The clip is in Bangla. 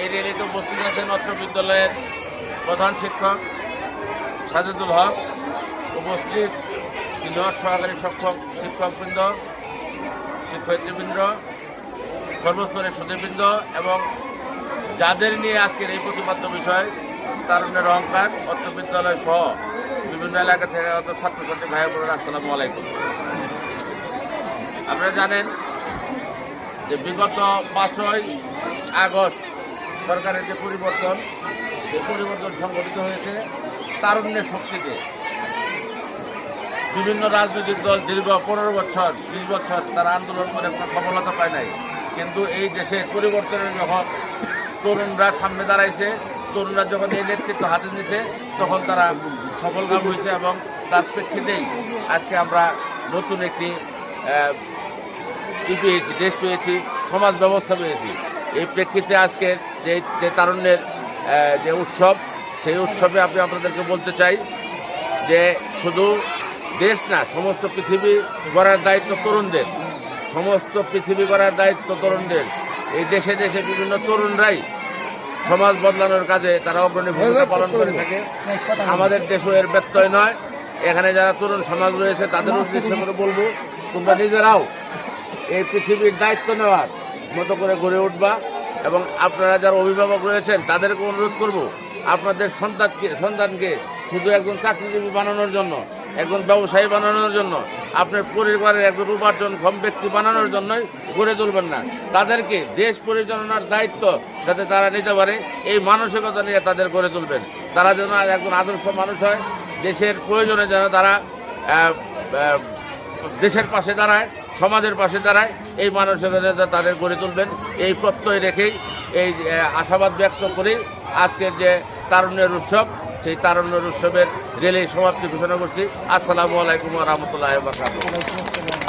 এই র্যালিতে উপস্থিত আছেন অত্র বিদ্যালয়ের প্রধান শিক্ষক সাজেদুল হক, উপস্থিত সিনিয়র সহকারী শিক্ষকবৃন্দ, শিক্ষয়িত্রীবৃন্দ, সর্বস্তরের সুধীবৃন্দ এবং যাদের নিয়ে আজকের এই প্রতিপাদ্য বিষয় তারুণ্যের অহংকার অত্র বিদ্যালয় সহ বিভিন্ন এলাকা থেকে আগত ছাত্রছাত্রী ভাই বোনেরা, আসসালামু আলাইকুম। আপনারা জানেন যে বিগত 5ই আগস্ট সরকারের যে পরিবর্তন সংগঠিত হয়েছে তারুণ্যের শক্তিতে। বিভিন্ন রাজনৈতিক দল দীর্ঘ 15 বছর 20 বছর তারা আন্দোলন করে কোনো সফলতা পায় নাই, কিন্তু এই দেশের পরিবর্তনের যখন তরুণরা সামনে দাঁড়াইছে, তরুণরা যখন এই নেতৃত্ব হাতে নিয়েছে তখন তারা সফলকাম হয়েছে এবং তার প্রেক্ষিতেই আজকে আমরা নতুন একটি পেয়েছি, দেশ পেয়েছি, সমাজ ব্যবস্থা পেয়েছি। এই প্রেক্ষিতে আজকে যে তারুণ্যের যে উৎসব, সেই উৎসবে আমি আপনাদেরকে বলতে চাই যে শুধু দেশ না, সমস্ত পৃথিবী গড়ার দায়িত্ব তরুণদের, সমস্ত পৃথিবী গড়ার দায়িত্ব তরুণদের। এই দেশে দেশে বিভিন্ন তরুণরাই সমাজ বদলানোর কাজে তারা অগ্রণী ভূমিকা পালন করে থাকে। আমাদের দেশও এর ব্যত্যয় নয়। এখানে যারা তরুণ সমাজ রয়েছে তাদের উদ্দেশ্য করে বলবো, তোমরা নিজেরাও এই পৃথিবীর দায়িত্ব নেওয়ার মতো করে গড়ে উঠবা এবং আপনারা যারা অভিভাবক রয়েছেন তাদেরকে অনুরোধ করব, আপনাদের সন্তানকে শুধু একজন চাকরিজীবী বানানোর জন্য, একজন ব্যবসায়ী বানানোর জন্য, আপনার পরিবারের একজন উপার্জনক্ষম ব্যক্তি বানানোর জন্যই গড়ে তুলবেন না। তাদেরকে দেশ পরিচালনার দায়িত্ব যাতে তারা নিতে পারে এই মানসিকতা নিয়ে তাদের গড়ে তুলবেন। তারা যেন একজন আদর্শ মানুষ হয়, দেশের প্রয়োজনে যেন তারা দেশের পাশে দাঁড়ায়, সমাজের পাশে দাঁড়ায়, এই মানসিকতা তাদের গড়ে তুলবেন। এই প্রত্যয় রেখেই এই আশাবাদ ব্যক্ত করি আজকের যে তারুণ্যের উৎসব, সেই তারুণ্যের উৎসবের র্যালির সমাপ্তি ঘোষণা করছি। আসসালামু আলাইকুম ওয়া রাহমাতুল্লাহি ওয়া বারাকাতুহু।